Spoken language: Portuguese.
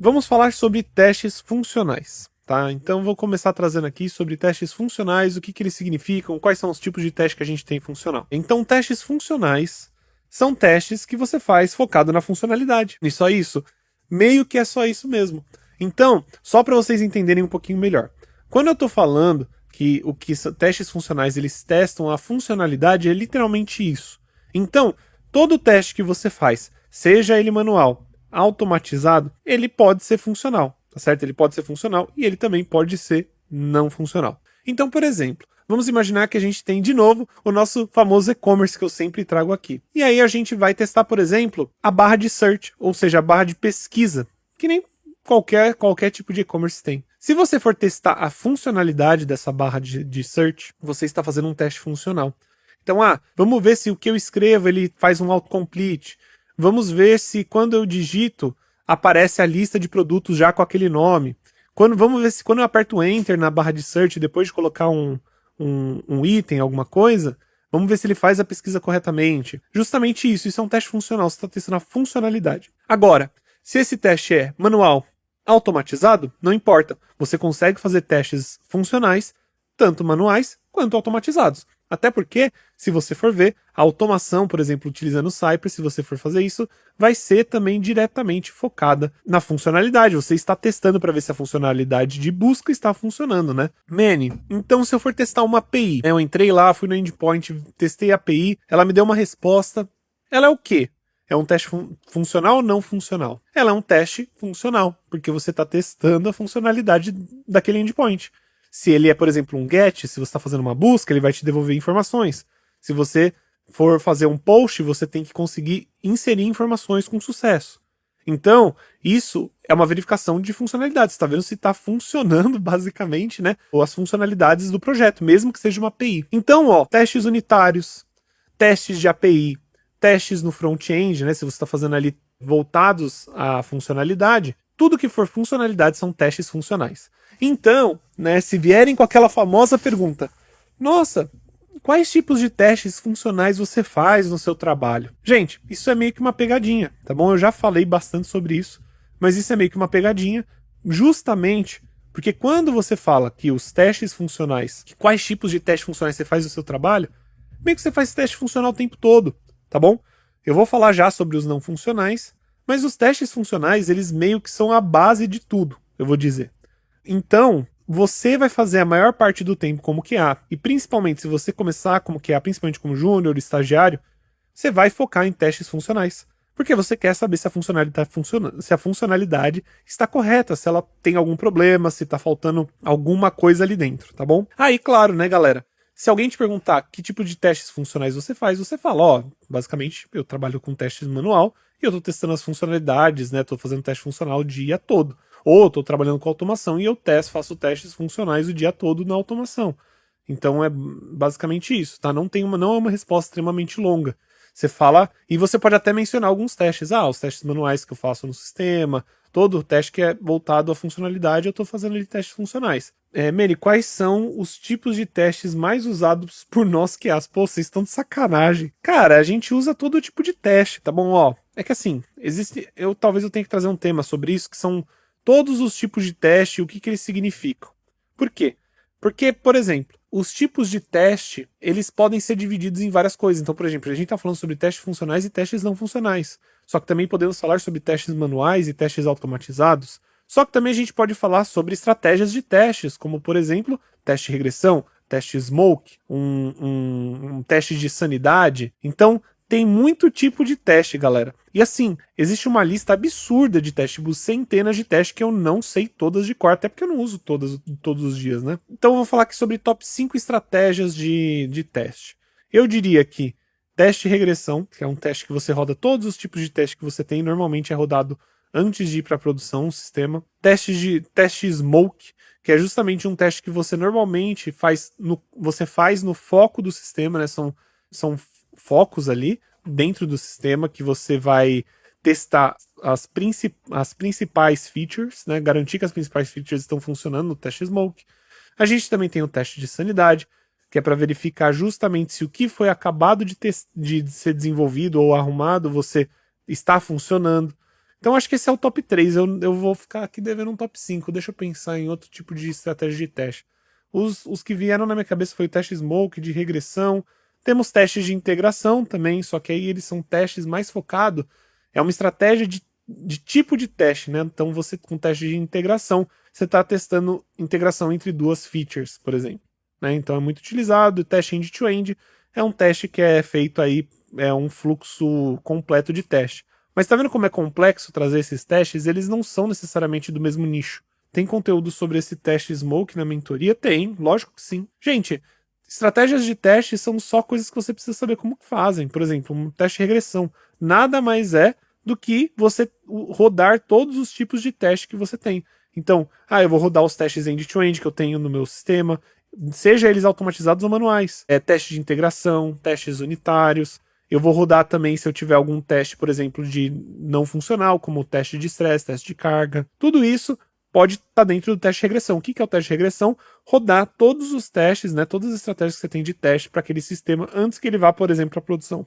vamos falar sobre testes funcionais. Tá? Então vou começar trazendo aqui sobre testes funcionais, o que eles significam, quais são os tipos de teste que a gente tem funcional. Então testes funcionais são testes que você faz focado na funcionalidade. E só isso? Meio que é só isso mesmo. Então, só para vocês entenderem um pouquinho melhor. Quando eu estou falando que testes funcionais eles testam a funcionalidade, é literalmente isso. Então, todo teste que você faz, seja ele manual, automatizado, ele pode ser funcional. Tá certo? Ele pode ser funcional e ele também pode ser não funcional. Então, por exemplo, vamos imaginar que a gente tem de novo o nosso famoso e-commerce que eu sempre trago aqui. E aí a gente vai testar, por exemplo, a barra de search, ou seja, a barra de pesquisa, que nem qualquer tipo de e-commerce tem. Se você for testar a funcionalidade dessa barra de search, você está fazendo um teste funcional. Então, vamos ver se o que eu escrevo ele faz um autocomplete. Vamos ver se quando eu digito aparece a lista de produtos já com aquele nome. Vamos ver se quando eu aperto Enter na barra de search, depois de colocar um item, alguma coisa, vamos ver se ele faz a pesquisa corretamente. Justamente isso é um teste funcional, você está testando a funcionalidade. Agora, se esse teste é manual, automatizado, não importa. Você consegue fazer testes funcionais, tanto manuais quanto automatizados. Até porque, se você for ver, a automação, por exemplo, utilizando o Cypress, se você for fazer isso, vai ser também diretamente focada na funcionalidade. Você está testando para ver se a funcionalidade de busca está funcionando, né? Manny, então se eu for testar uma API, eu entrei lá, fui no endpoint, testei a API, ela me deu uma resposta. Ela é o quê? É um teste funcional ou não funcional? Ela é um teste funcional, porque você está testando a funcionalidade daquele endpoint. Se ele é, por exemplo, um GET, se você está fazendo uma busca, ele vai te devolver informações. Se você for fazer um post, você tem que conseguir inserir informações com sucesso. Então, isso é uma verificação de funcionalidade. Você está vendo se está funcionando, basicamente, né? Ou as funcionalidades do projeto, mesmo que seja uma API. Então, testes unitários, testes de API, testes no front-end, né? Se você está fazendo ali voltados à funcionalidade, tudo que for funcionalidade são testes funcionais. Então, né, se vierem com aquela famosa pergunta, nossa, quais tipos de testes funcionais você faz no seu trabalho? Gente, isso é meio que uma pegadinha, tá bom? Eu já falei bastante sobre isso, mas isso é meio que uma pegadinha, justamente porque quando você fala que os testes funcionais, que quais tipos de testes funcionais você faz no seu trabalho, meio que você faz teste funcional o tempo todo, tá bom? Eu vou falar já sobre os não funcionais, mas os testes funcionais, eles meio que são a base de tudo, eu vou dizer. Então, você vai fazer a maior parte do tempo como QA, e principalmente se você começar como QA, principalmente como júnior, estagiário, você vai focar em testes funcionais. Porque você quer saber se a funcionalidade está correta, se ela tem algum problema, se está faltando alguma coisa ali dentro, tá bom? Aí, claro, né, galera? Se alguém te perguntar que tipo de testes funcionais você faz, você fala, basicamente eu trabalho com testes manual e eu estou testando as funcionalidades, né? Estou fazendo teste funcional o dia todo. Ou estou trabalhando com automação e eu faço testes funcionais o dia todo na automação. Então é basicamente isso, tá? Não é uma resposta extremamente longa. Você fala, e você pode até mencionar alguns testes. Os testes manuais que eu faço no sistema, todo o teste que é voltado à funcionalidade, eu estou fazendo ali testes funcionais. Mary, quais são os tipos de testes mais usados por nós QAs? Pô, vocês estão de sacanagem. Cara, a gente usa todo tipo de teste, tá bom? É que assim, talvez eu tenha que trazer um tema sobre isso, que são todos os tipos de teste e o que eles significam. Por quê? Porque, por exemplo, os tipos de teste, eles podem ser divididos em várias coisas. Então, por exemplo, a gente está falando sobre testes funcionais e testes não funcionais. Só que também podemos falar sobre testes manuais e testes automatizados. Só que também a gente pode falar sobre estratégias de testes, como, por exemplo, teste de regressão, teste smoke, um teste de sanidade. Então, tem muito tipo de teste, galera. E assim, existe uma lista absurda de testes, tipo, centenas de testes que eu não sei todas de cor, até porque eu não uso todos os dias, né? Então eu vou falar aqui sobre top 5 estratégias de teste. Eu diria que teste de regressão, que é um teste que você roda todos os tipos de teste que você tem, normalmente é rodado antes de ir para a produção, um sistema. Teste smoke, que é justamente um teste que você normalmente faz no foco do sistema, né? São focos ali dentro do sistema que você vai testar as principais features, né? Garantir que as principais features estão funcionando no teste smoke. A gente também tem o teste de sanidade, que é para verificar justamente se o que foi acabado de ser desenvolvido ou arrumado, você está funcionando. Então acho que esse é o top 3. Eu vou ficar aqui devendo um top 5. Deixa eu pensar em outro tipo de estratégia de teste. Os que vieram na minha cabeça foi o teste smoke, de regressão. Temos testes de integração também, só que aí eles são testes mais focados. É uma estratégia de tipo de teste, né? Então você, com teste de integração, você está testando integração entre duas features, por exemplo. Né? Então é muito utilizado. O teste end-to-end é um teste que é feito aí, é um fluxo completo de teste. Mas tá vendo como é complexo trazer esses testes? Eles não são necessariamente do mesmo nicho. Tem conteúdo sobre esse teste Smoke na mentoria? Tem, lógico que sim. Gente, estratégias de teste são só coisas que você precisa saber como que fazem. Por exemplo, um teste de regressão. Nada mais é do que você rodar todos os tipos de teste que você tem. Então, eu vou rodar os testes end-to-end que eu tenho no meu sistema, seja eles automatizados ou manuais. Teste de integração, testes unitários. Eu vou rodar também se eu tiver algum teste, por exemplo, de não funcional, como teste de estresse, teste de carga. Tudo isso pode estar dentro do teste de regressão. O que é o teste de regressão? Rodar todos os testes, né, todas as estratégias que você tem de teste para aquele sistema antes que ele vá, por exemplo, para a produção.